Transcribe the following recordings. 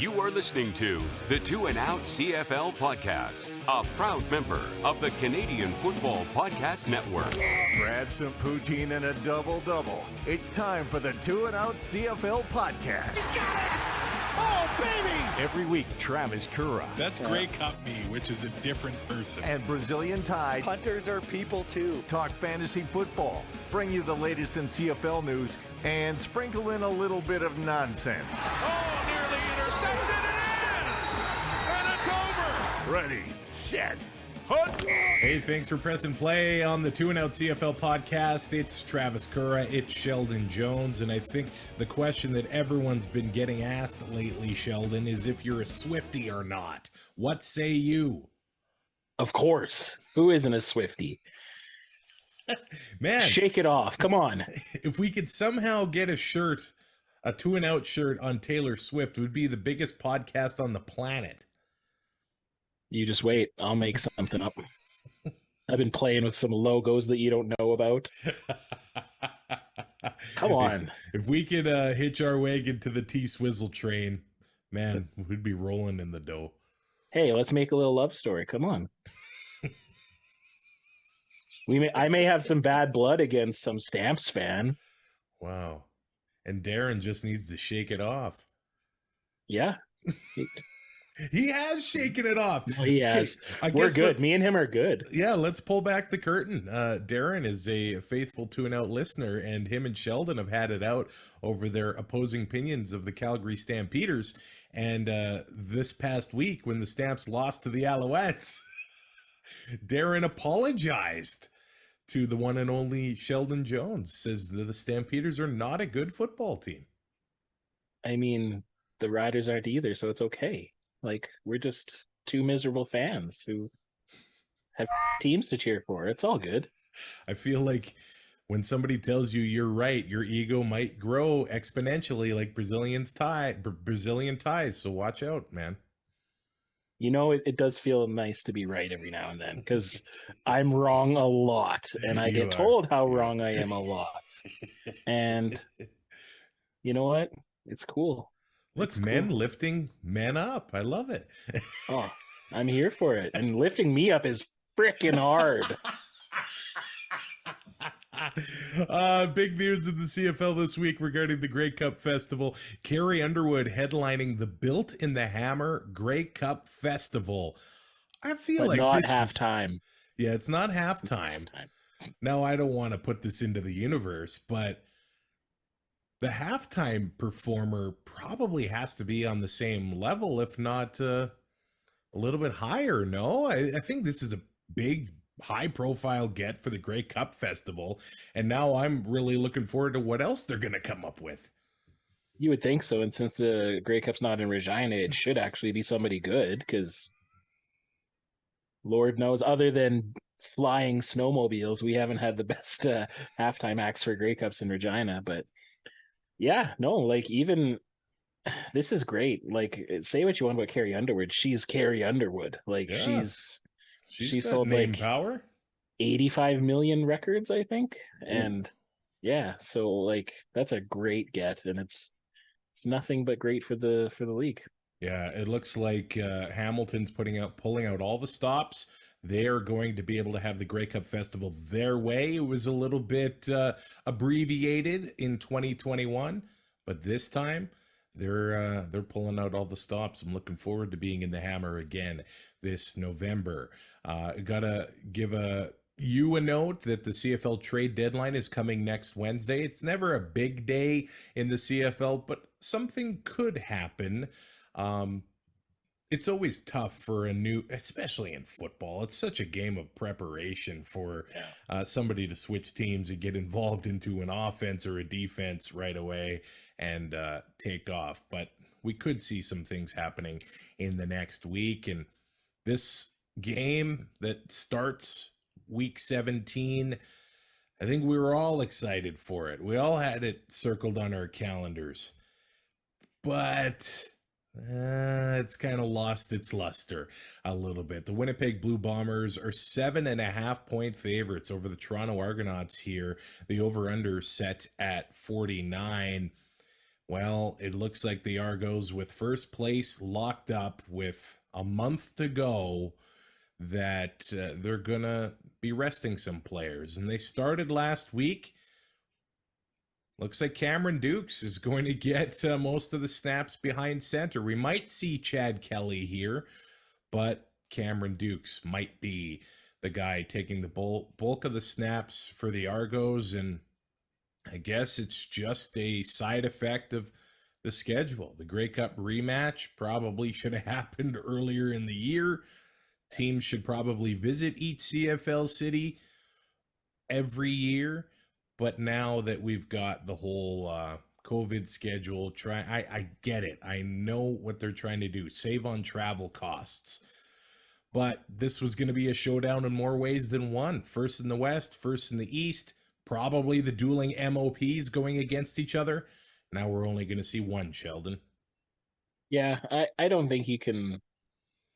You are listening to the Two and Out CFL podcast, a proud member of the Canadian Football Podcast Network. Grab some poutine and a double-double. It's time for the Two and Out CFL podcast. He's got it! Oh, baby! Every week, Travis Currah. That's Grey Cup me, which is a different person. And Brazilian Tide. Hunters are people too. Talk fantasy football, bring you the latest in CFL news, and sprinkle in a little bit of nonsense. Oh, nearly intercepted and it's over! Ready, set, hunt! Hey, thanks for pressing play on the Two and Out CFL podcast. It's Travis Currah, it's Sheldon Jones, and I think the question that everyone's been getting asked lately, Sheldon, is if you're a Swiftie or not. What say you? Of course. Who isn't a Swiftie? Man, shake it off. Come on. If we could somehow get a shirt, a Two and Out shirt on Taylor Swift, it would be the biggest podcast on the planet. You just wait. I'll make something up. I've been playing with some logos that you don't know about. Come on. If we could hitch our wagon to the T-Swizzle train, man, we'd be rolling in the dough. Hey, let's make a little love story. Come on. I may have some bad blood against some Stamps fan. Wow. And Darren just needs to shake it off. Yeah. He has shaken it off. No, he has. We're good. Me and him are good. Yeah, let's pull back the curtain. Darren is a faithful Two and Out listener, and him and Sheldon have had it out over their opposing opinions of the Calgary Stampeders. And this past week, when the Stamps lost to the Alouettes, Darren apologized to the one and only Sheldon Jones, says that the Stampeders are not a good football team. I mean, the Riders aren't either, so it's okay. Like, we're just two miserable fans who have teams to cheer for. It's all good. I feel like when somebody tells you you're right, your ego might grow exponentially like Brazilian ties. So watch out, man. You know, it does feel nice to be right every now and then, because I'm wrong a lot, and I get told how wrong I am a lot. And you know what? It's cool. Look, men lifting men up. I love it. Oh, I'm here for it. And lifting me up is freaking hard. Big news in the CFL this week regarding the Grey Cup Festival. Carrie Underwood headlining the Built in the Hammer Grey Cup Festival. I feel like not this halftime. Yeah, it's not halftime. Now, I don't want to put this into the universe, but the halftime performer probably has to be on the same level, if not a little bit higher. No, I think this is a big, high-profile get for the Grey Cup Festival, and now I'm really looking forward to what else they're going to come up with. You would think so, and since the Grey Cup's not in Regina, it should actually be somebody good, because Lord knows, other than flying snowmobiles, we haven't had the best halftime acts for Grey Cups in Regina, but yeah, no, like, even this is great. Like, say what you want about Carrie Underwood. She's Carrie Underwood. Like, yeah. She sold name like power 85 million records, I think. And yeah, so like, that's a great get, and it's nothing but great for the league. Yeah, it looks like Hamilton's pulling out all the stops. They are going to be able to have the Grey Cup Festival their way. It was a little bit abbreviated in 2021, but this time they're pulling out all the stops. I'm looking forward to being in the Hammer again this November. Gotta give you a note that the CFL trade deadline is coming next Wednesday. It's never a big day in the CFL, but something could happen. It's always tough for especially in football. It's such a game of preparation for somebody to switch teams and get involved into an offense or a defense right away and take off. But we could see some things happening in the next week. And this game that starts week 17, I think we were all excited for it. We all had it circled on our calendars. But it's kind of lost its luster a little bit. The Winnipeg Blue Bombers are 7.5-point favorites over the Toronto Argonauts here. The over-under set at 49. Well, it looks like the Argos, with first place locked up with a month to go, that they're going to be resting some players. And they started last week. Looks like Cameron Dukes is going to get most of the snaps behind center. We might see Chad Kelly here, but Cameron Dukes might be the guy taking the bulk of the snaps for the Argos. And I guess it's just a side effect of the schedule. The Grey Cup rematch probably should have happened earlier in the year. Teams should probably visit each CFL city every year. But now that we've got the whole COVID schedule, I get it. I know what they're trying to do. Save on travel costs. But this was going to be a showdown in more ways than one. First in the West, first in the East. Probably the dueling MOPs going against each other. Now we're only going to see one, Sheldon. Yeah, I don't think you can.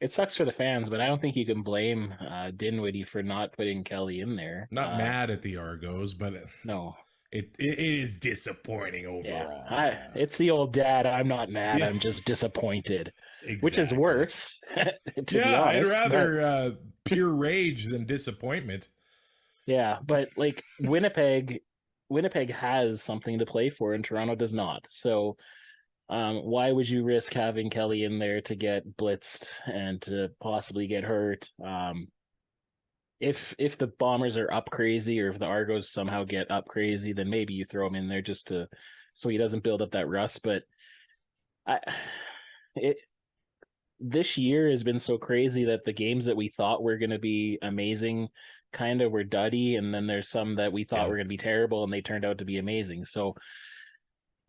It sucks for the fans, but I don't think you can blame Dinwiddie for not putting Kelly in there. Not mad at the Argos, but no, it is disappointing overall. Yeah, it's the old dad. I'm not mad. I'm just disappointed, which is worse. To be honest, I'd rather pure rage than disappointment. Yeah, but like Winnipeg has something to play for, and Toronto does not. So. Why would you risk having Kelly in there to get blitzed and to possibly get hurt? If the Bombers are up crazy, or if the Argos somehow get up crazy, then maybe you throw him in there just so he doesn't build up that rust. But this year has been so crazy that the games that we thought were going to be amazing kind of were duddy, and then there's some that we thought were going to be terrible and they turned out to be amazing. So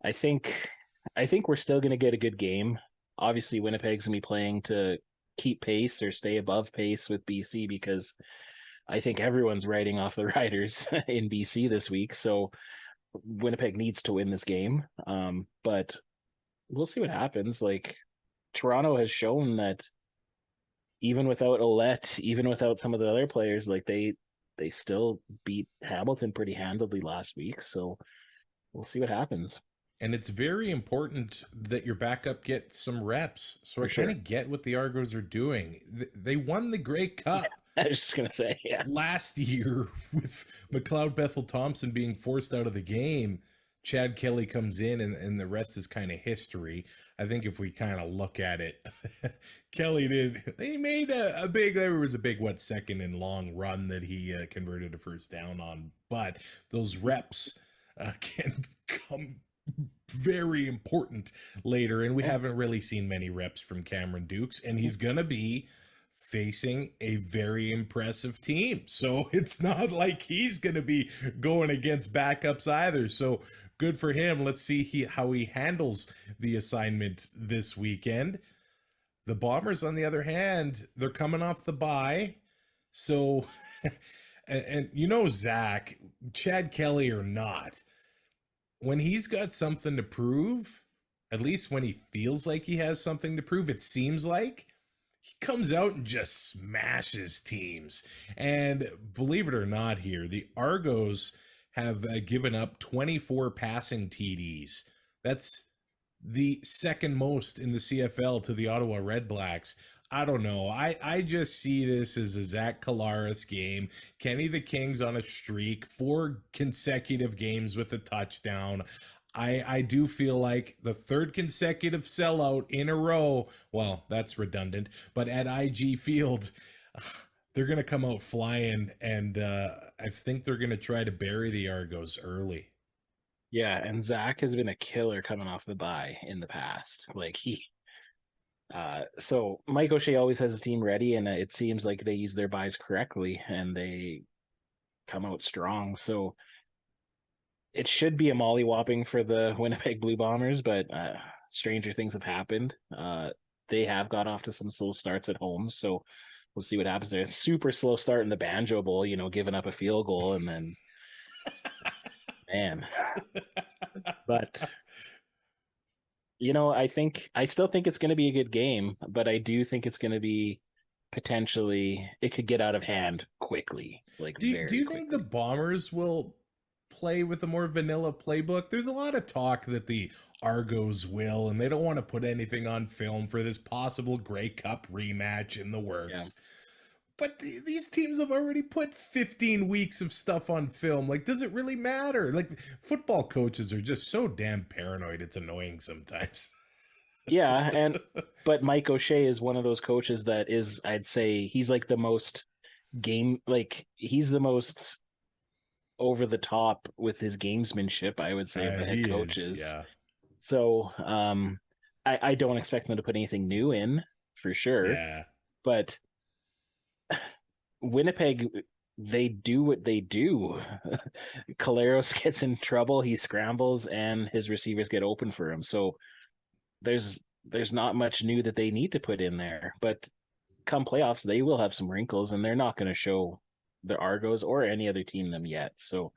I think we're still going to get a good game. Obviously, Winnipeg's going to be playing to keep pace or stay above pace with BC, because I think everyone's riding off the Riders in BC this week. So Winnipeg needs to win this game. But we'll see what happens. Like, Toronto has shown that even without Ouellette, even without some of the other players, like they still beat Hamilton pretty handily last week. So we'll see what happens. And it's very important that your backup gets some reps. So I kind of get what the Argos are doing. They won the Grey Cup. I was just going to say, last year, with McLeod Bethel-Thompson being forced out of the game, Chad Kelly comes in and the rest is kind of history. I think if we kind of look at it, he made there was a big, second and long run that he converted a first down on. But those reps can come very important later, and we haven't really seen many reps from Cameron Dukes, and he's gonna be facing a very impressive team, so it's not like he's gonna be going against backups either. So good for him. Let's see how he handles the assignment this weekend. The Bombers, on the other hand, they're coming off the bye, so and Zach, Chad Kelly or not, when he's got something to prove, at least when he feels like he has something to prove, it seems like he comes out and just smashes teams. And believe it or not here, the Argos have given up 24 passing TDs. That's the second most in the CFL to the Ottawa RedBlacks. I don't know. I just see this as a Zach Collaros game. Kenny the King's on a streak, 4 consecutive games with a touchdown. I do feel like the third consecutive sellout in a row, well, that's redundant, but at IG Field, they're going to come out flying, and I think they're going to try to bury the Argos early. Yeah, and Zach has been a killer coming off the bye in the past. Like so Mike O'Shea always has his team ready, and it seems like they use their buys correctly and they come out strong. So it should be a mollywhopping for the Winnipeg Blue Bombers, but stranger things have happened. They have got off to some slow starts at home, so we'll see what happens there. Super slow start in the Banjo Bowl, giving up a field goal, and then man. But I still think it's going to be a good game, but I do think it's going to be potentially, it could get out of hand quickly. Like, do you think the Bombers will play with a more vanilla playbook? There's a lot of talk that the Argos will, and they don't want to put anything on film for this possible Grey Cup rematch in the works. But these teams have already put 15 weeks of stuff on film. Like, does it really matter? Like, football coaches are just so damn paranoid. It's annoying sometimes. Yeah, but Mike O'Shea is one of those coaches that is, I'd say, he's like the most he's the most over the top with his gamesmanship, I would say, of the head coaches. Yeah. So I don't expect them to put anything new in, for sure. Yeah. But Winnipeg, they do what they do. Caleros gets in trouble, he scrambles, and his receivers get open for him. So there's not much new that they need to put in there. But come playoffs, they will have some wrinkles, and they're not going to show the Argos or any other team them yet. So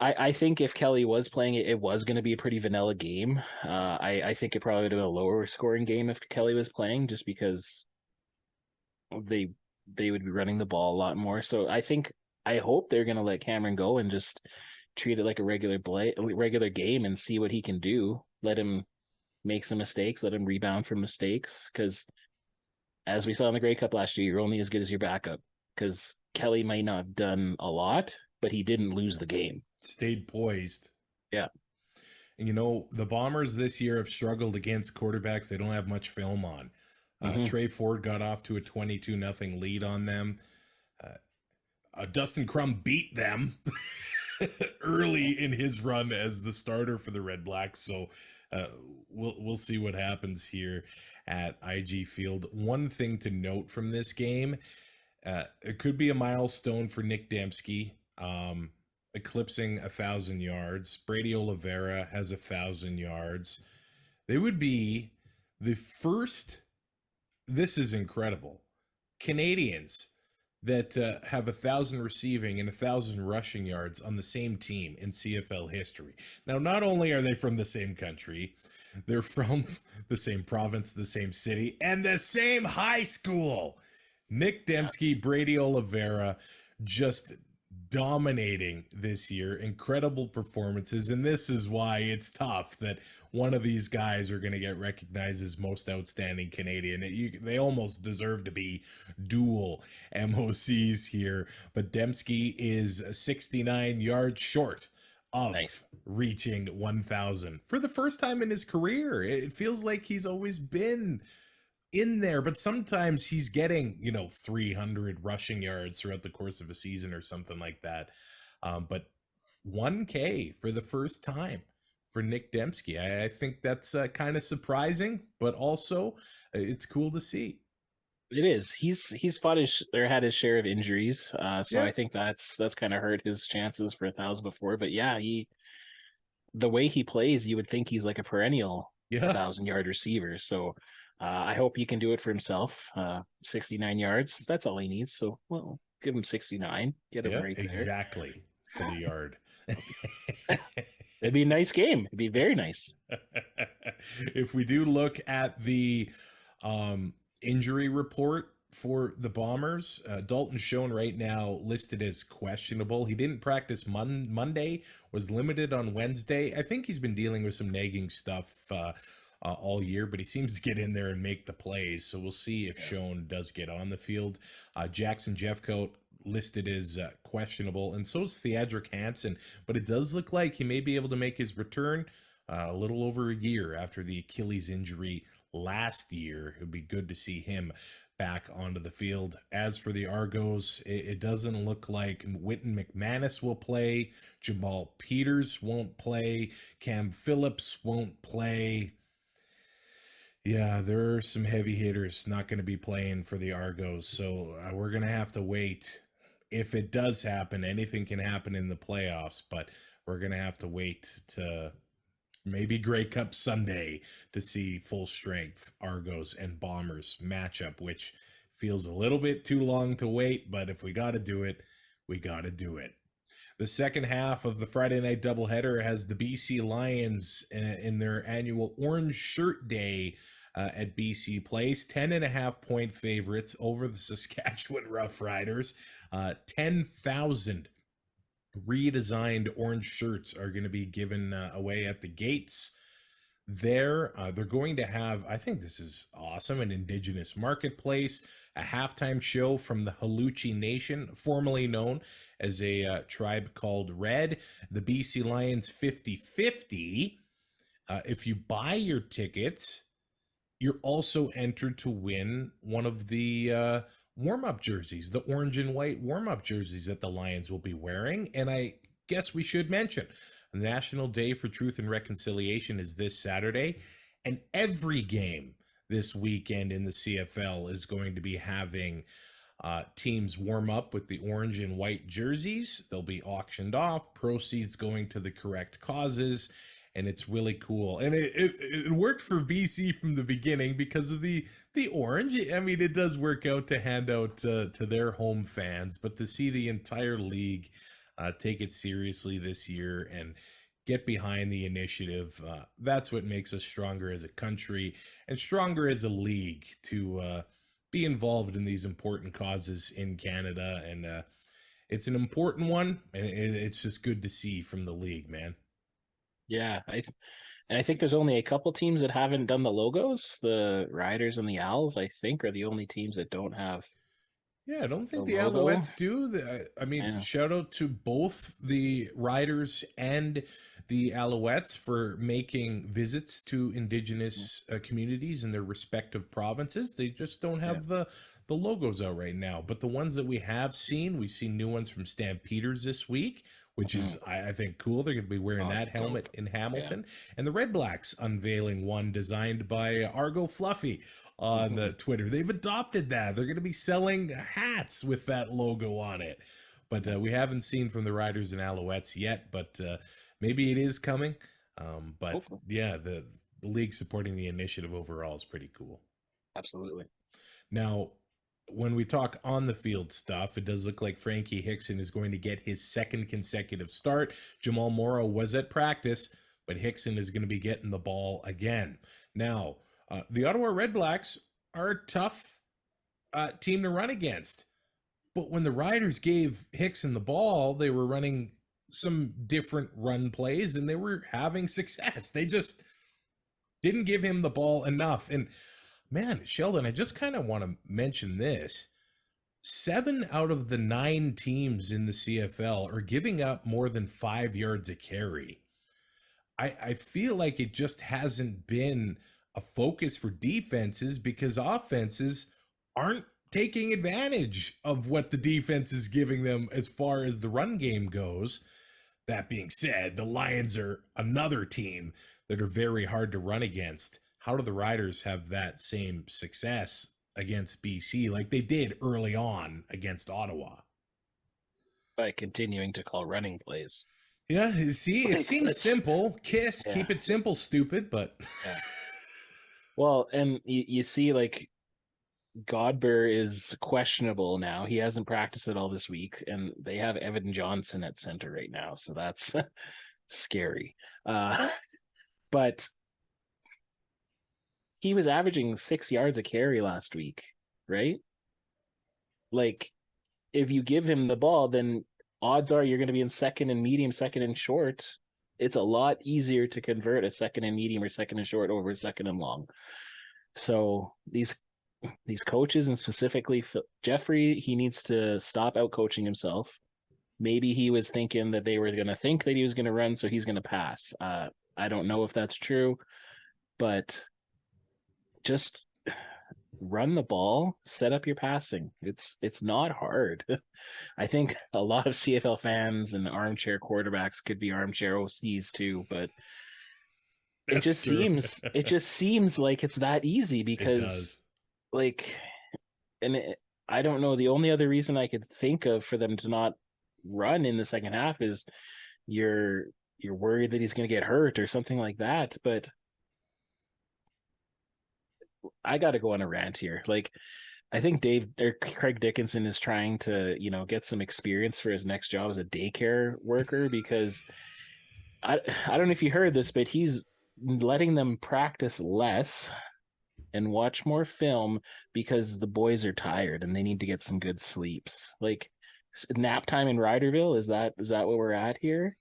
I think if Kelly was playing it, it was going to be a pretty vanilla game. I think it probably would have been a lower scoring game if Kelly was playing, just because they would be running the ball a lot more. So I hope they're going to let Cameron go and just treat it like a regular game and see what he can do. Let him make some mistakes, let him rebound from mistakes, because as we saw in the Grey Cup last year, you're only as good as your backup, because Kelly might not have done a lot, but he didn't lose the game. Stayed poised. Yeah. And the Bombers this year have struggled against quarterbacks they don't have much film on. Trey Ford got off to a 22-0 lead on them. Dustin Crum beat them early in his run as the starter for the RedBlacks. So we'll see what happens here at IG Field. One thing to note from this game, it could be a milestone for Nick Dembski, eclipsing 1,000 yards. Brady Oliveira has 1,000 yards. They would be the first, this is incredible, Canadians that have 1,000 receiving and 1,000 rushing yards on the same team in CFL history. Now, not only are they from the same country, they're from the same province, the same city, and the same high school. Nick Dembski, Brady Oliveira, just dominating this year. Incredible performances, and this is why it's tough that one of these guys are going to get recognized as most outstanding Canadian. They almost deserve to be dual MOCs here, but Dembski is 69 yards short of reaching 1,000 for the first time in his career. It feels like he's always been in there, but sometimes he's getting 300 rushing yards throughout the course of a season or something like that, but 1K for the first time for Nick Dembski. I think that's kind of surprising, but also it's cool to see. It is. He's fought had his share of injuries, so I think that's kind of hurt his chances for 1,000 before. But yeah, the way he plays, you would think he's like a perennial 1,000-yard receiver. So I hope he can do it for himself. 69 yards, that's all he needs. So, well, give him 69. Get him right there. Exactly, to the yard. It'd be a nice game. It'd be very nice. If we do look at the injury report for the Bombers, Dalton Schoen right now listed as questionable. He didn't practice Monday, was limited on Wednesday. I think he's been dealing with some nagging stuff all year, but he seems to get in there and make the plays. So we'll see if Schoen does get on the field. Jackson Jeffcoat listed as questionable, and so is Theodric Hansen, but it does look like he may be able to make his return a little over a year after the Achilles injury last year. It would be good to see him back onto the field. As for the Argos, it doesn't look like Wynton McManus will play. Jamal Peters won't play. Cam Phillips won't play. Yeah, there are some heavy hitters not going to be playing for the Argos, so we're going to have to wait. If it does happen, anything can happen in the playoffs, but we're going to have to wait to maybe Grey Cup Sunday to see full strength Argos and Bombers matchup, which feels a little bit too long to wait, but if we got to do it, we got to do it. The second half of the Friday night doubleheader has the BC Lions in their annual Orange Shirt Day at BC Place. 10.5-point favorites over the Saskatchewan Roughriders. 10,000 redesigned orange shirts are going to be given away at the gates there. They're going to have, I think this is awesome, an indigenous marketplace, a halftime show from the Haluchi Nation, formerly known as a tribe called Red, the BC Lions 50-50. If you buy your tickets, you're also entered to win one of the warm-up jerseys, the orange and white warm-up jerseys that the Lions will be wearing. And I guess we should mention the National Day for Truth and Reconciliation is this Saturday, and every game this weekend in the CFL is going to be having teams warm up with the orange and white jerseys. They'll be auctioned off, proceeds going to the correct causes, and it's really cool. And it worked for BC from the beginning because of the orange. I mean, it does work out to hand out to their home fans, but to see the entire league take it seriously this year and get behind the initiative, that's what makes us stronger as a country and stronger as a league to be involved in these important causes in Canada. And it's an important one, and it's just good to see from the league, man. Yeah, I think there's only a couple teams that haven't done the logos. The Riders and the Owls, I think, are the only teams that don't have. Yeah, I don't think the logo. Alouettes do. I mean, Yeah. shout out to both the Riders and the Alouettes for making visits to Indigenous communities in their respective provinces. They just don't have the logos out right now. But the ones that we have seen, we've seen new ones from Stampeders this week, which is, I think, cool. They're going to be wearing that helmet in Hamilton. And the RedBlacks unveiling one designed by Argo Fluffy on Twitter. They've adopted that. They're going to be selling hats with that logo on it. But we haven't seen from the Riders and Alouettes yet, but maybe it is coming. But Hopefully. yeah, the league supporting the initiative overall is pretty cool. Absolutely. Now, when we talk on the field stuff, it does look like Frankie Hickson is going to get his second consecutive start. Jamal Morrow was at practice, but Hickson is going to be getting the ball again. Now, the Ottawa RedBlacks are a tough team to run against. But when the Riders gave Hickson the ball, they were running some different run plays and they were having success. They just didn't give him the ball enough. And man, Sheldon, I just kind of want to mention this. 7 out of the 9 teams in the CFL are giving up more than 5 yards a carry. I feel like it just hasn't been a focus for defenses because offenses aren't taking advantage of what the defense is giving them as far as the run game goes. That being said, the Lions are another team that are very hard to run against. How do the Riders have that same success against BC like they did early on against Ottawa? By continuing to call running plays. Yeah, see, it seems simple. Kiss, keep it simple, stupid, but... Yeah. Well, and you see, like, Godber is questionable now. He hasn't practiced at all this week, and they have Evan Johnson at center right now, so that's scary. But he was averaging 6 yards a carry last week, right? Like, if you give him the ball, then odds are you're going to be in second and medium, second and short. It's a lot easier to convert a second and medium or second and short over second and long. So these coaches, and specifically Jeffrey, he needs to stop out coaching himself. Maybe he was thinking that they were going to think that he was going to run, so he's going to pass. I don't know if that's true, but just run the ball, set up your passing. It's not hard. I think a lot of CFL fans and armchair quarterbacks could be armchair OCs too, but it just seems like it's that easy because like, and I don't know, the only other reason I could think of for them to not run in the second half is you're worried that he's going to get hurt or something like that. But I got to go on a rant here. Like, I think Craig Dickinson is trying to, get some experience for his next job as a daycare worker, because I don't know if you heard this, but he's letting them practice less and watch more film because the boys are tired and they need to get some good sleeps. Like, Nap time in Riderville, is that what we're at here?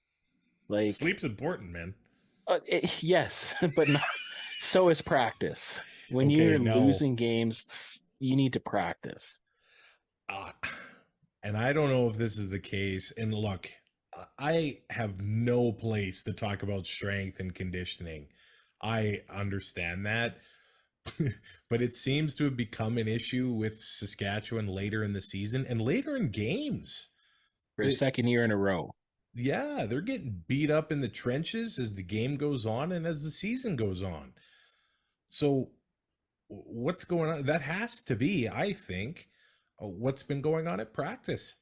Like, Sleep's important, man. yes, but not so is practice. When Okay, you're no. losing games, you need to practice. Uh, and I don't know if this is the case. And look, I have no place to talk about strength and conditioning. I understand that. But it seems to have become an issue with Saskatchewan later in the season and later in games. For a second year in a row. Yeah, they're getting beat up in the trenches as the game goes on and as the season goes on. So, what's going on? That has to be, I think, what's been going on at practice.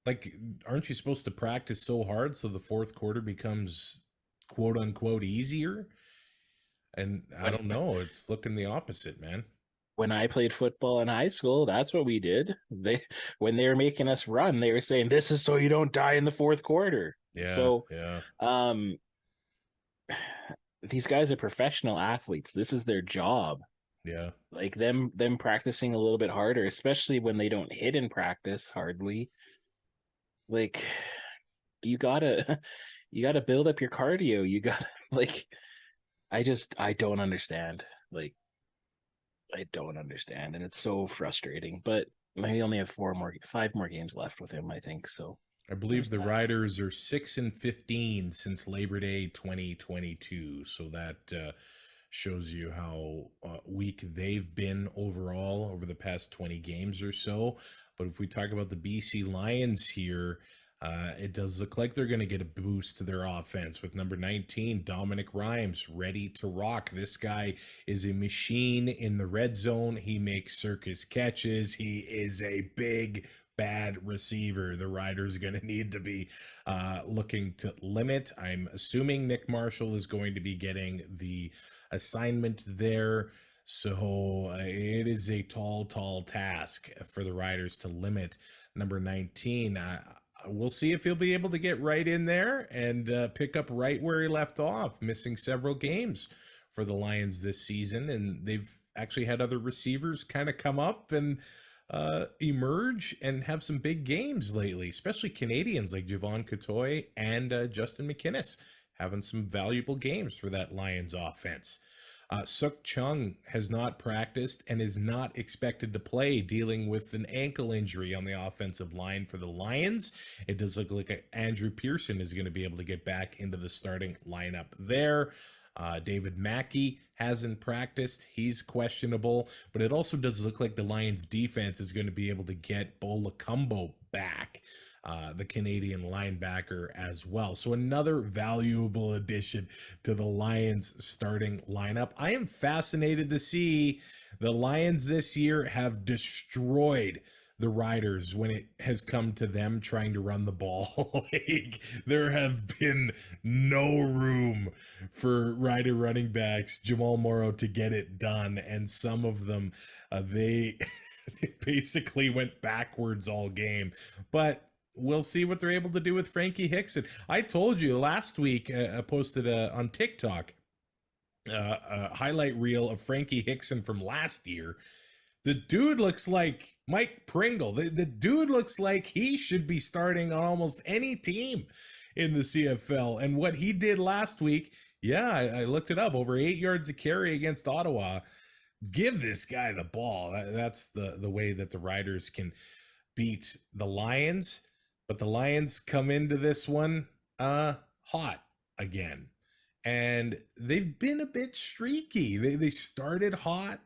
Like, aren't you supposed to practice so hard so the fourth quarter becomes quote unquote easier? And I When don't know. It's looking the opposite, man. when I played football in high school, that's what we did. When they were making us run, they were saying, "This is so you don't die in the fourth quarter." Yeah, So, yeah, um, these guys are professional athletes. This is their job. yeah. Like them practicing a little bit harder, especially when they don't hit in practice hardly. Like, you gotta you gotta build up your cardio. You gotta like I don't understand. Like, I don't understand, and it's so frustrating. But we only have 5 more games left with him, I think. So I believe there's the that. Riders are 6-15 since Labor Day 2022. So that shows you how weak they've been overall over the past 20 games or so. But if we talk about the BC Lions here, it does look like they're going to get a boost to their offense with number 19, Dominic Rhymes, ready to rock. This guy is a machine in the red zone. He makes circus catches. He is a big, bad receiver. The Riders are going to need to be looking to limit. I'm assuming Nick Marshall is going to be getting the assignment there. So it is a tall task for the Riders to limit number 19. We'll see if he'll be able to get right in there and pick up right where he left off, missing several games for the Lions this season. And they've actually had other receivers kind of come up and emerge and have some big games lately, especially Canadians like Javon Cotoy and Justin McInnes having some valuable games for that Lions offense. Suk Chung has not practiced and is not expected to play, dealing with an ankle injury on the offensive line for the Lions. It does look like Andrew Pearson is going to be able to get back into the starting lineup there. David Mackey hasn't practiced. He's questionable, but it also does look like the Lions defense is going to be able to get Bo Lacumbo back, the Canadian linebacker as well. So another valuable addition to the Lions starting lineup. I am fascinated to see the Lions this year have destroyed the Riders when it has come to them trying to run the ball. Like, there have been no room for Rider running backs, Jamal Morrow, to get it done. And some of them, they basically went backwards all game. But we'll see what they're able to do with Frankie Hickson. I told you last week, I posted on TikTok a highlight reel of Frankie Hickson from last year. The dude looks like Mike Pringle. The dude looks like he should be starting on almost any team in the CFL. And what he did last week, yeah, I looked it up, over 8 yards a carry against Ottawa. Give this guy the ball. That's the way that the Riders can beat the Lions. But the Lions come into this one hot again. And they've been a bit streaky. They started hot.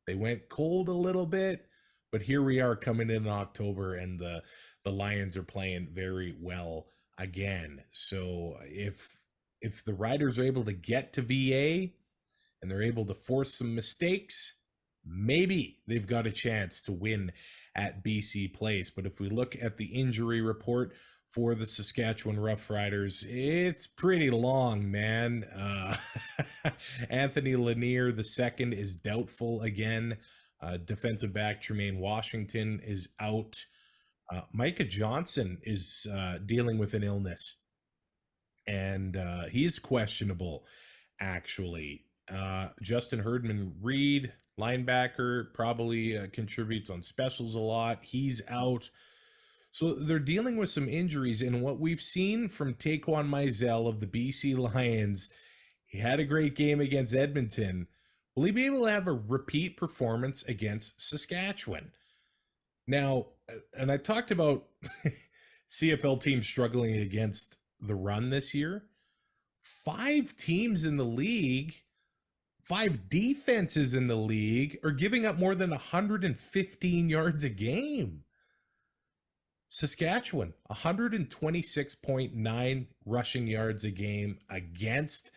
They went cold a little bit, but here we are coming in October, and the Lions are playing very well again. So if the Riders are able to get to VA and they're able to force some mistakes, maybe they've got a chance to win at BC Place. But if we look at the injury report for the Saskatchewan Roughriders, it's pretty long, man. Anthony Lanier II is doubtful again. Defensive back Tremaine Washington is out. Micah Johnson is dealing with an illness, and he's questionable, actually. Justin Herdman Reed, linebacker, probably contributes on specials a lot. He's out. So they're dealing with some injuries, and what we've seen from Taquan Mizell of the BC Lions, he had a great game against Edmonton. Will he be able to have a repeat performance against Saskatchewan? Now, and I talked about CFL teams struggling against the run this year. 5 teams in the league, 5 defenses in the league are giving up more than 115 yards a game. Saskatchewan, 126.9 rushing yards a game against.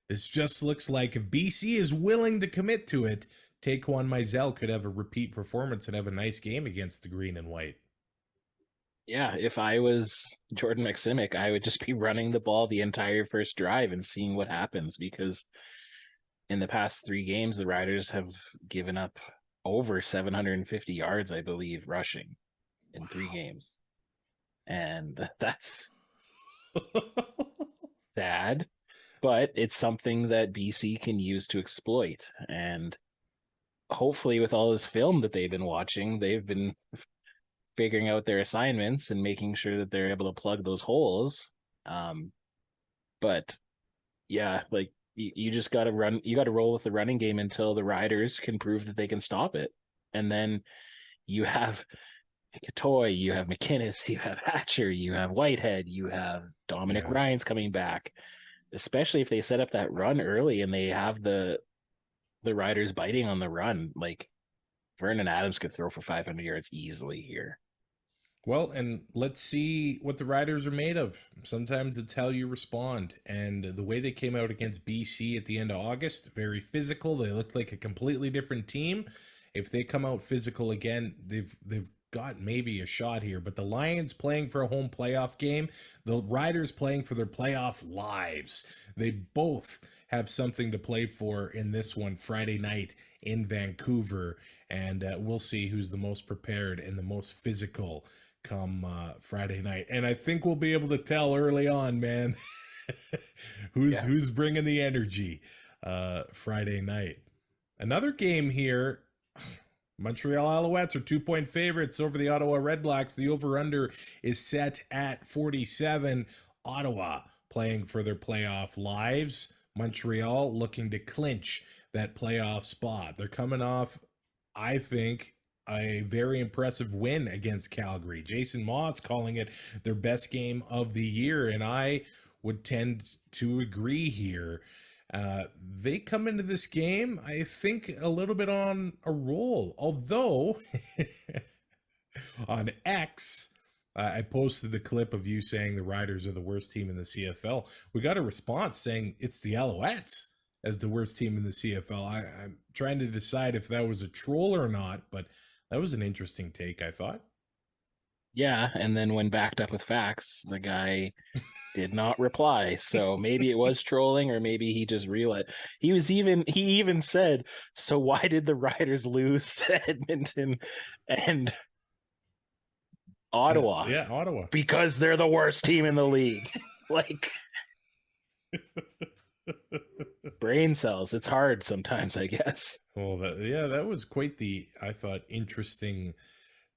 This just looks like if BC is willing to commit to it, Taquan Mizell could have a repeat performance and have a nice game against the green and white. Yeah, if I was Jordan McSimic, I would just be running the ball the entire first drive and seeing what happens, because in the past 3 games, the Riders have given up over 750 yards, I believe, rushing in 3 games. And that's sad, but it's something that BC can use to exploit. And hopefully with all this film that they've been watching, they've been figuring out their assignments and making sure that they're able to plug those holes. But yeah, like you just got to run, you got to roll with the running game until the Riders can prove that they can stop it. And then you have Katoy, you have McInnes, you have Hatcher, you have Whitehead, you have Dominic Ryan's coming back. Especially if they set up that run early and they have the Riders biting on the run, like Vernon Adams could throw for 500 yards easily here. Well, and let's see what the Riders are made of. Sometimes it's how you respond. And the way they came out against BC at the end of August, very physical. They looked like a completely different team. If they come out physical again, they've got maybe a shot here. But the Lions playing for a home playoff game, the Riders playing for their playoff lives. They both have something to play for in this one Friday night in Vancouver. And we'll see who's the most prepared and the most physical come Friday night. And I think we'll be able to tell early on, man, who's bringing the energy Friday night. Another game here. Montreal Alouettes are 2-point favorites over the Ottawa RedBlacks. The over-under is set at 47. Ottawa playing for their playoff lives. Montreal looking to clinch that playoff spot. They're coming off, I think, a very impressive win against Calgary. Jason Moss calling it their best game of the year, and I would tend to agree here. They come into this game, I think, a little bit on a roll. Although, on X, I posted the clip of you saying the Riders are the worst team in the CFL. We got a response saying it's the Alouettes as the worst team in the CFL. I'm trying to decide if that was a troll or not, but that was an interesting take, I thought. Yeah, and then when backed up with facts, the guy did not reply. So maybe it was trolling, or maybe he just realized. He even said, "So why did the Riders lose to Edmonton and Ottawa?" Yeah, Ottawa. Because they're the worst team in the league. Like, brain cells. It's hard sometimes, I guess. Well, that was quite the, I thought, interesting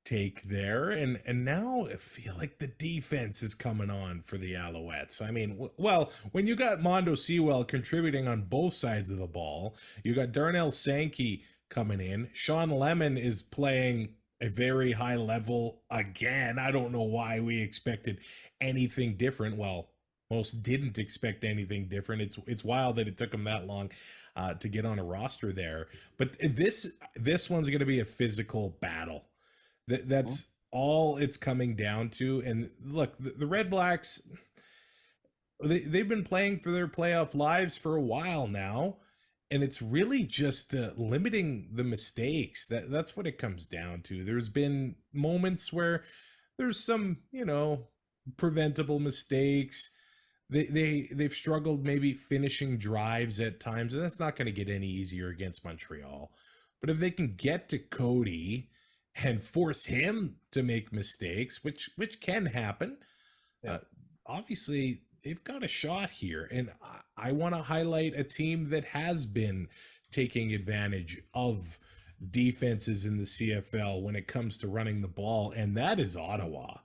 take there. And now I feel like the defense is coming on for the Alouettes. I mean, well, when you got Mondo Sewell contributing on both sides of the ball, you got Darnell Sankey coming in. Sean Lemon is playing a very high level again. I don't know why we expected anything different. Well, most didn't expect anything different. It's wild that it took them that long to get on a roster there. But this one's going to be a physical battle. That's all it's coming down to. And look, the RedBlacks, they've been playing for their playoff lives for a while now. And it's really just limiting the mistakes. That's what it comes down to. There's been moments where there's some, preventable mistakes. They've struggled maybe finishing drives at times, and that's not going to get any easier against Montreal. But if they can get to Cody and force him to make mistakes, which can happen, obviously they've got a shot here. And I want to highlight a team that has been taking advantage of defenses in the CFL when it comes to running the ball, and that is Ottawa.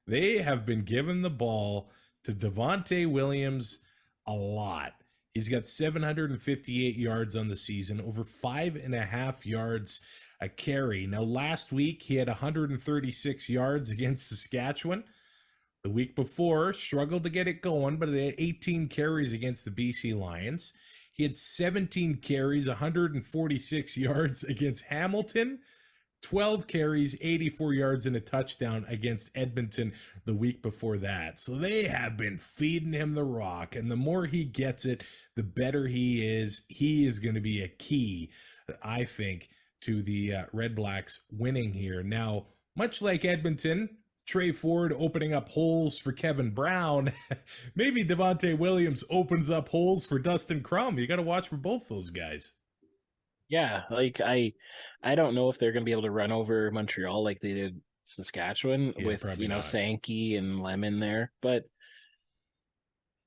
They have been giving the ball to Devontae Williams a lot. He's got 758 yards on the season, over 5.5 yards a carry. Now, last week, he had 136 yards against Saskatchewan. The week before, struggled to get it going, but they had 18 carries against the BC Lions. He had 17 carries, 146 yards against Hamilton. 12 carries, 84 yards, and a touchdown against Edmonton the week before that. So they have been feeding him the rock, and the more he gets it, the better he is. He is going to be a key, I think, to the Red Blacks winning here. Now, much like Edmonton, Trey Ford opening up holes for Kevin Brown, maybe Devontae Williams opens up holes for Dustin Crum. You got to watch for both those guys. Yeah, like I don't know if they're going to be able to run over Montreal like they did Saskatchewan Yeah, with, probably not. Sankey and Lemon there, but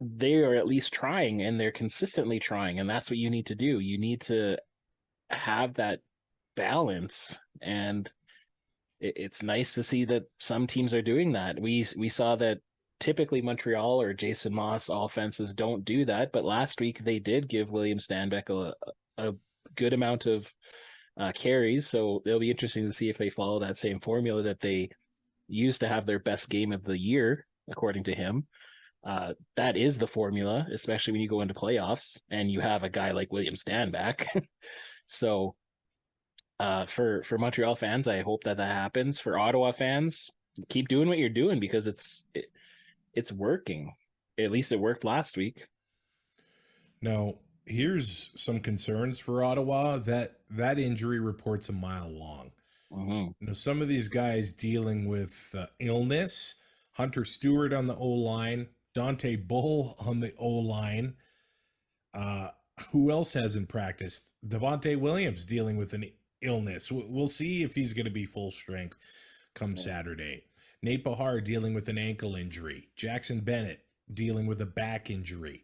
they are at least trying, and they're consistently trying, and that's what you need to do. You need to have that balance, and it's nice to see that some teams are doing that. We saw that typically Montreal or Jason Moss offenses don't do that, but last week they did give William Stanbeck a good amount of carries, so it'll be interesting to see if they follow that same formula that they used to have their best game of the year, according to him. That is the formula, especially when you go into playoffs and you have a guy like William Stanback. So for Montreal fans, I hope that happens. For Ottawa fans, keep doing what you're doing because it's working. At least it worked last week. Now, here's some concerns for Ottawa. That injury report's a mile long. Mm-hmm. Some of these guys dealing with illness. Hunter Stewart on the O-line, Dante Bull on the O-line. Who else hasn't practiced? Devontae Williams dealing with an illness. We'll see if he's going to be full strength come Saturday. Nate Bahar dealing with an ankle injury. Jackson Bennett dealing with a back injury.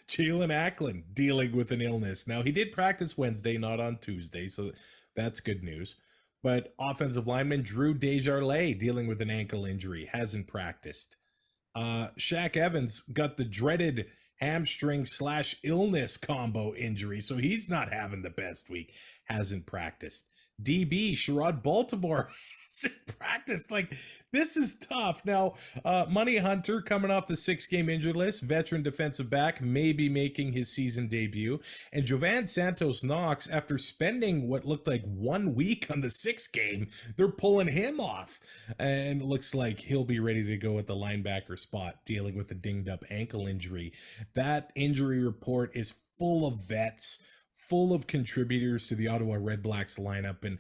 Jalen Acklin dealing with an illness. Now, he did practice Wednesday, not on Tuesday, so that's good news. But offensive lineman Drew Desjardins dealing with an ankle injury, hasn't practiced. Shaq Evans got the dreaded hamstring/illness combo injury, so he's not having the best week, hasn't practiced. DB Sherrod Baltimore hasn't practiced. Like, this is tough. Now, Money Hunter coming off the 6-game injured list, veteran defensive back, may be making his season debut. And Jovan Santos Knox, after spending what looked like 1 week on the 6th game, they're pulling him off. And it looks like he'll be ready to go at the linebacker spot, dealing with a dinged up ankle injury. That injury report is full of vets, full of contributors to the Ottawa RedBlacks lineup, and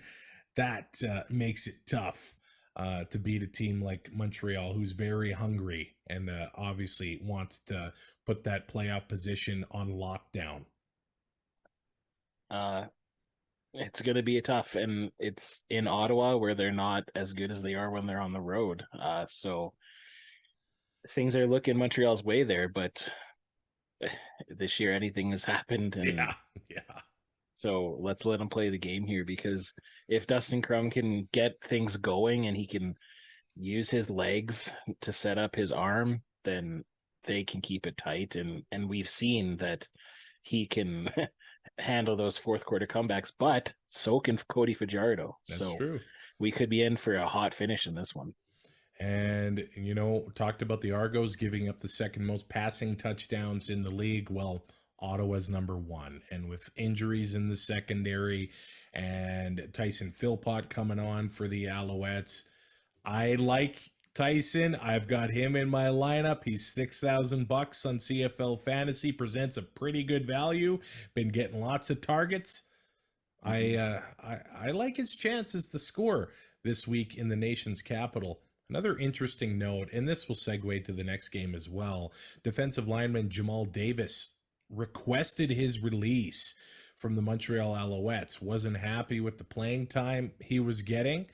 that makes it tough to beat a team like Montreal, who's very hungry and obviously wants to put that playoff position on lockdown. It's going to be tough, and it's in Ottawa where they're not as good as they are when they're on the road. So things are looking Montreal's way there, but this year anything has happened. And yeah. So let's let him play the game here, because if Dustin Crum can get things going and he can use his legs to set up his arm, then they can keep it tight. And we've seen that he can handle those fourth quarter comebacks, but so can Cody Fajardo. That's true. We could be in for a hot finish in this one. And, talked about the Argos giving up the second most passing touchdowns in the league. Well, Ottawa's number 1. And with injuries in the secondary and Tyson Philpott coming on for the Alouettes, I like Tyson. I've got him in my lineup. He's $6,000 on CFL Fantasy. Presents a pretty good value. Been getting lots of targets. I like his chances to score this week in the nation's capital. Another interesting note, and this will segue to the next game as well, defensive lineman Jamal Davis requested his release from the Montreal Alouettes. Wasn't happy with the playing time he was getting.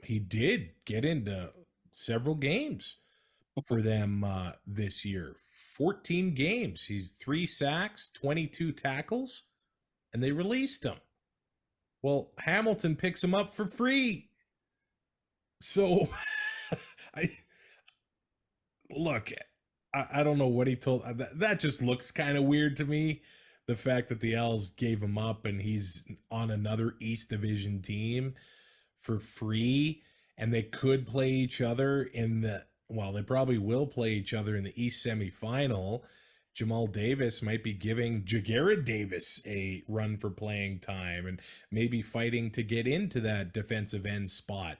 He did get into several games for them this year. 14 games. He's 3 sacks, 22 tackles, and they released him. Well, Hamilton picks him up for free. So, I look, I don't know what he told. That just looks kind of weird to me. The fact that the Als gave him up and he's on another East Division team for free, and they could play each other in the, well, they probably will play each other in the East semifinal. Jamal Davis might be giving Jagarrett Davis a run for playing time and maybe fighting to get into that defensive end spot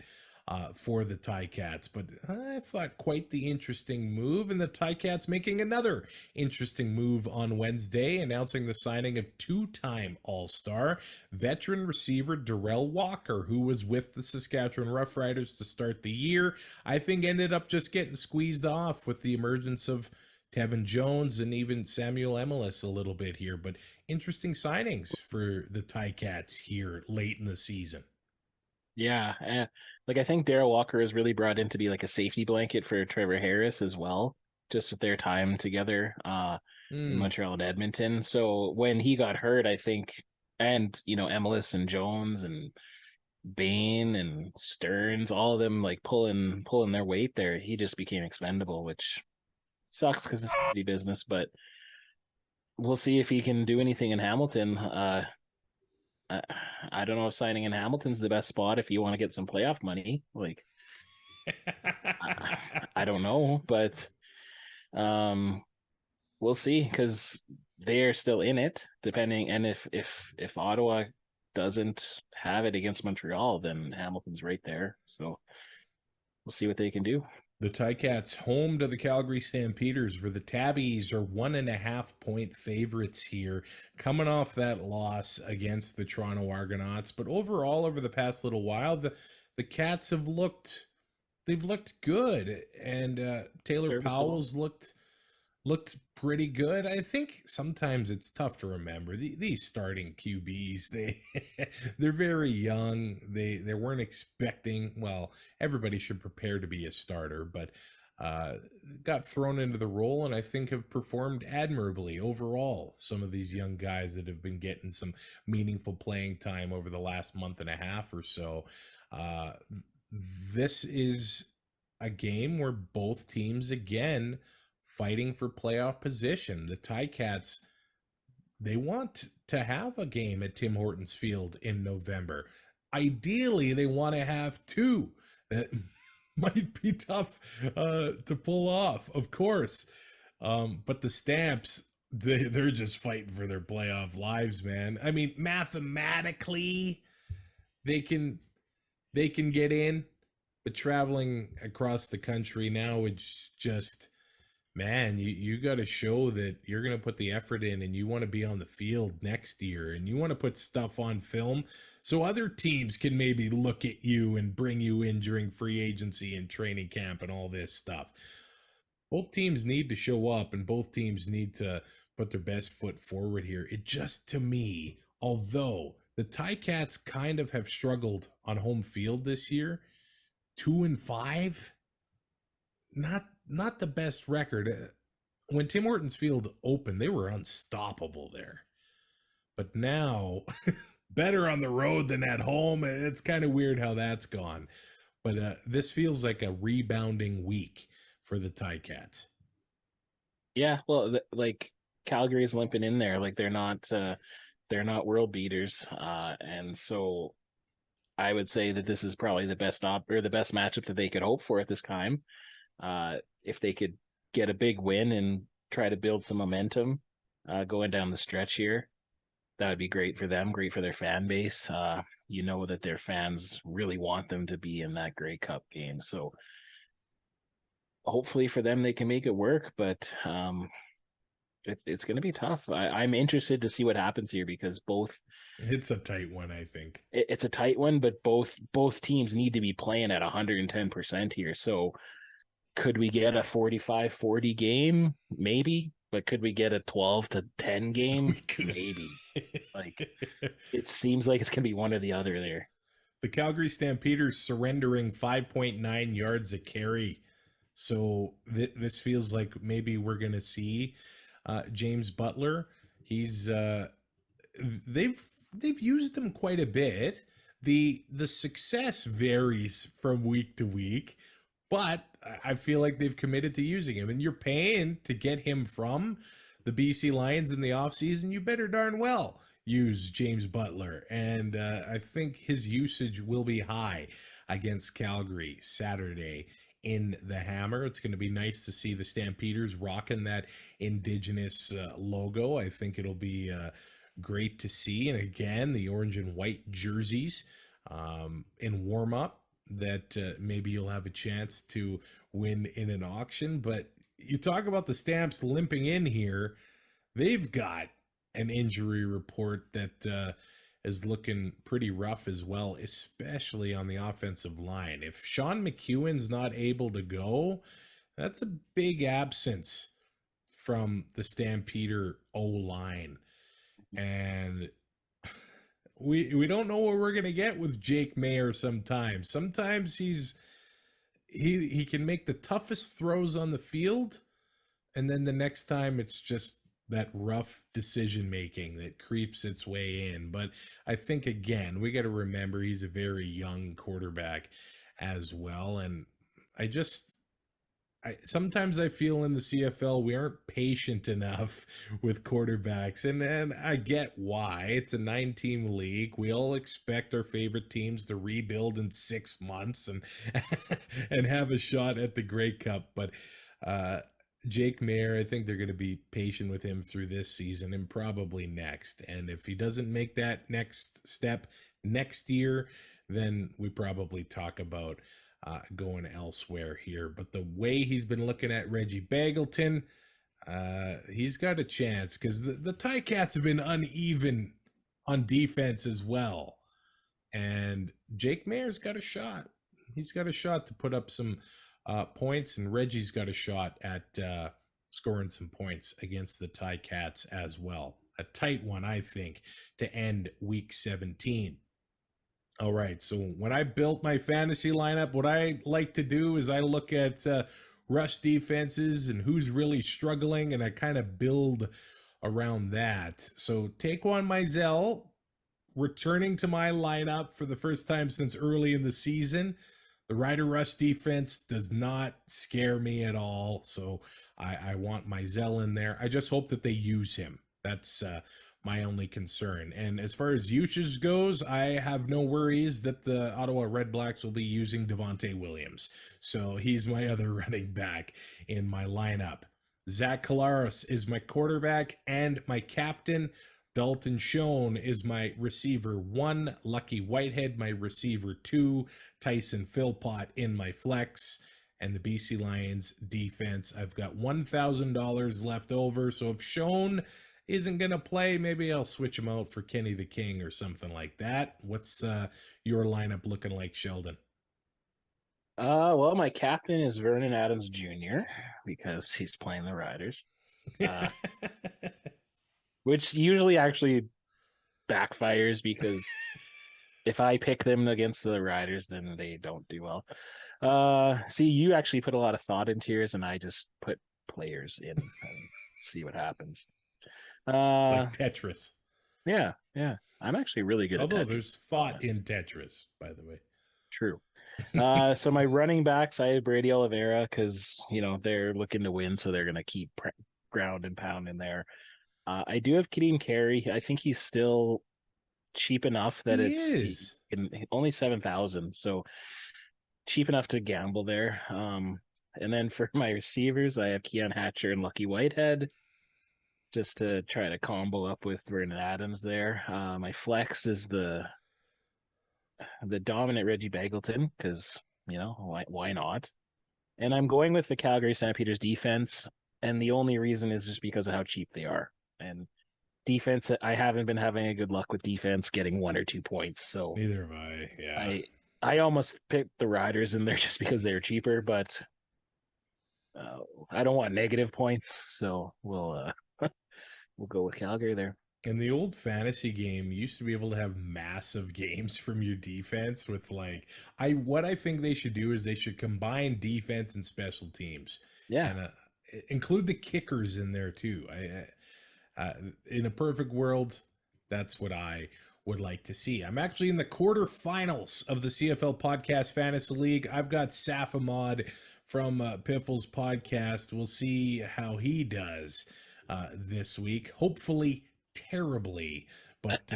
for the Ticats. But I thought quite the interesting move, and the Ticats making another interesting move on Wednesday, announcing the signing of two-time All-Star veteran receiver Darrell Walker, who was with the Saskatchewan Roughriders to start the year. I think ended up just getting squeezed off with the emergence of Tevin Jones and even Samuel Emilus a little bit here, but interesting signings for the Ticats here late in the season. Yeah, like I think Darrell Walker is really brought in to be like a safety blanket for Trevor Harris as well, just with their time together in Montreal and Edmonton. So when he got hurt, I think, and Emilus and Jones and Bain and Stearns, all of them like pulling their weight there, he just became expendable, which sucks because it's city business, but we'll see if he can do anything in Hamilton. I don't know if signing in Hamilton's the best spot if you want to get some playoff money. Like, I don't know, but we'll see because they're still in it. Depending, and if Ottawa doesn't have it against Montreal, then Hamilton's right there. So we'll see what they can do. The Ticats home to the Calgary Stampeders, where the Tabbies are 1.5-point favorites here, coming off that loss against the Toronto Argonauts. But overall, over the past little while, the Cats have looked good, and Taylor Powell's looked pretty good. I think sometimes it's tough to remember these starting QBs. They're very young. They weren't expecting. Well, everybody should prepare to be a starter, but got thrown into the role, and I think have performed admirably overall. Some of these young guys that have been getting some meaningful playing time over the last month and a half or so. This is a game where both teams again fighting for playoff position. The Ticats, they want to have a game at Tim Hortons Field in November. Ideally, they want to have two. That might be tough to pull off, of course. But the Stamps, they're just fighting for their playoff lives, man. I mean, mathematically, they can get in, but traveling across the country now, it's just, man, you got to show that you're going to put the effort in and you want to be on the field next year and you want to put stuff on film so other teams can maybe look at you and bring you in during free agency and training camp and all this stuff. Both teams need to show up and both teams need to put their best foot forward here. It just, to me, although the Ticats kind of have struggled on home field this year, 2-5, not the best record. When Tim Hortons Field opened, they were unstoppable there. But now, better on the road than at home. It's kind of weird how that's gone. But this feels like a rebounding week for the Ticats. Yeah, well, like Calgary's limping in there. Like they're not world beaters, and so I would say that this is probably the best the best matchup that they could hope for at this time. If they could get a big win and try to build some momentum going down the stretch here, that would be great for them, great for their fan base. That their fans really want them to be in that Grey Cup game. So hopefully for them, they can make it work, but it's going to be tough. I'm interested to see what happens here because it's a tight one, I think. It's a tight one, but both teams need to be playing at 110% here. So could we get a 45-40 game? Maybe. But could we get a 12-10 game? Maybe. Like, it seems like it's going to be one or the other there. The Calgary Stampeders surrendering 5.9 yards a carry. So this feels like maybe we're going to see James Butler. He's they've used him quite a bit. the success varies from week to week, but I feel like they've committed to using him. And you're paying to get him from the BC Lions in the offseason, you better darn well use James Butler. And I think his usage will be high against Calgary Saturday in the Hammer. It's going to be nice to see the Stampeders rocking that Indigenous logo. I think it'll be great to see. And again, the orange and white jerseys in warm-up that maybe you'll have a chance to win in an auction. But you talk about the Stamps limping in here. They've got an injury report that is looking pretty rough as well, especially on the offensive line. If Sean McEwen's not able to go, that's a big absence from the Stampeder O-line. And we don't know what we're going to get with Jake Mayer sometimes. Sometimes he can make the toughest throws on the field, and then the next time it's just that rough decision making that creeps its way in. But I think, again, we got to remember he's a very young quarterback as well. And sometimes I feel in the CFL we aren't patient enough with quarterbacks, and I get why. It's a 9-team league. We all expect our favorite teams to rebuild in 6 months and and have a shot at the Grey Cup. But Jake Mayer, I think they're going to be patient with him through this season and probably next. And if he doesn't make that next step next year, then we probably talk about going elsewhere here. But the way he's been looking at Reggie Bagleton, he's got a chance, because the Ticats have been uneven on defense as well. And Jake Mayer's got a shot. He's got a shot to put up some points, and Reggie's got a shot at scoring some points against the Ticats as well. A tight one, I think, to end week 17. All right, so when I built my fantasy lineup, what I like to do is I look at rush defenses and who's really struggling, and I kind of build around that. So Taquan Mizell returning to my lineup for the first time since early in the season. The Rider Rush defense does not scare me at all, so I want Mizell in there. I just hope that they use him. That's my only concern. And as far as usage goes, I have no worries that the Ottawa RedBlacks will be using Devontae Williams. So he's my other running back in my lineup. Zach Collaros is my quarterback and my captain. Dalton Schoen is my receiver 1. Lucky Whitehead, my receiver 2. Tyson Philpott in my flex. And the BC Lions defense, I've got $1,000 left over. So if Schoen isn't going to play, maybe I'll switch him out for Kenny the King or something like that. What's your lineup looking like, Sheldon? Well, my captain is Vernon Adams Jr. because he's playing the Riders. Which usually actually backfires, because if I pick them against the Riders, then they don't do well. See, you actually put a lot of thought into yours, and I just put players in and see what happens. Like Tetris. Yeah. I'm actually really good Although at Tetris. there's thought in Tetris, by the way. True. So my running backs, I have Brady Oliveira because, they're looking to win, so they're going to keep ground and pound in there. I do have Kadeem Carey. I think he's still cheap enough that it's only 7,000, so cheap enough to gamble there. And then for my receivers, I have Keon Hatcher and Lucky Whitehead, just to try to combo up with Vernon Adams there. My flex is the dominant Reggie Bagleton, because why not? And I'm going with the Calgary Stampeders defense, and the only reason is just because of how cheap they are. And defense, I haven't been having a good luck with defense getting 1 or 2 points. So neither have I. Yeah, I almost picked the Riders in there just because they're cheaper, but I don't want negative points, so we'll go with Calgary there. In the old fantasy game, you used to be able to have massive games from your defense with what I think they should do is they should combine defense and special teams. Yeah. And include the kickers in there too. In a perfect world, that's what I would like to see. I'm actually in the quarterfinals of the CFL Podcast Fantasy League. I've got Saf Ahmad from Piffle's podcast. We'll see how he does this week. Hopefully terribly, but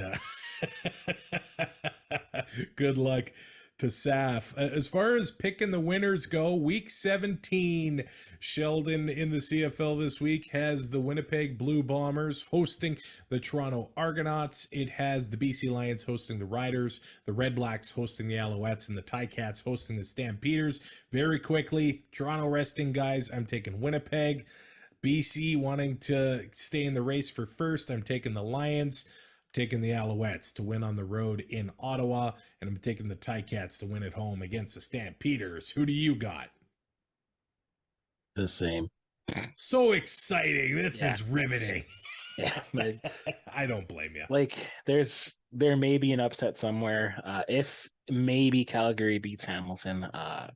good luck to Saf. As far as picking the winners go, week 17, Sheldon in the CFL this week has the Winnipeg Blue Bombers hosting the Toronto Argonauts. It has the BC Lions hosting the Riders, the RedBlacks hosting the Alouettes, and the Ticats hosting the Stampeders. Very quickly, Toronto resting guys, I'm taking Winnipeg. BC wanting to stay in the race for first, I'm taking the Lions. Taking the Alouettes to win on the road in Ottawa, and I'm taking the Ticats to win at home against the Stampeders. Who do you got? The same. So exciting. This is riveting. Yeah. I don't blame you. Like, there may be an upset somewhere. If maybe Calgary beats Hamilton, I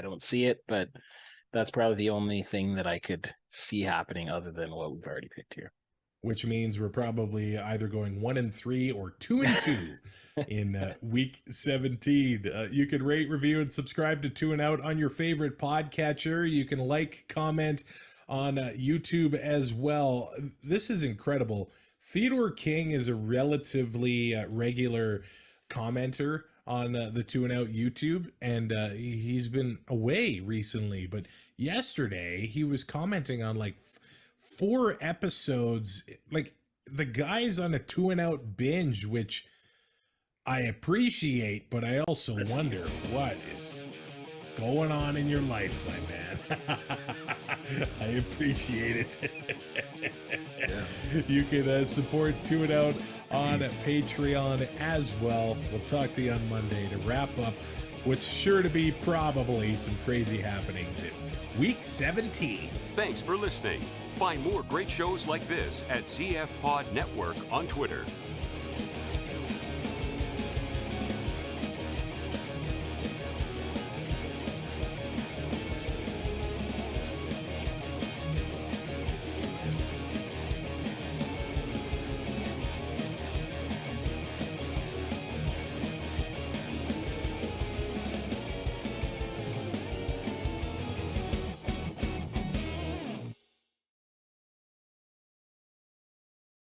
don't see it, but that's probably the only thing that I could see happening other than what we've already picked here. Which means we're probably either going 1-3 or 2-2 in week 17. You can rate, review, and subscribe to 2 and Out on your favorite podcatcher. You can like, comment on YouTube as well. This is incredible. Theodore King is a relatively regular commenter on the 2 and Out YouTube, and he's been away recently, but yesterday he was commenting on like 4 episodes. Like, the guy's on a 2 and Out binge, which I appreciate, but I also wonder what is going on in your life, my man. I appreciate it. Yeah. You can support 2 and Out on Patreon as well. We'll talk to you on Monday to wrap up what's sure to be probably some crazy happenings in week 17. Thanks for listening. Find more great shows like this at CF Pod Network on Twitter.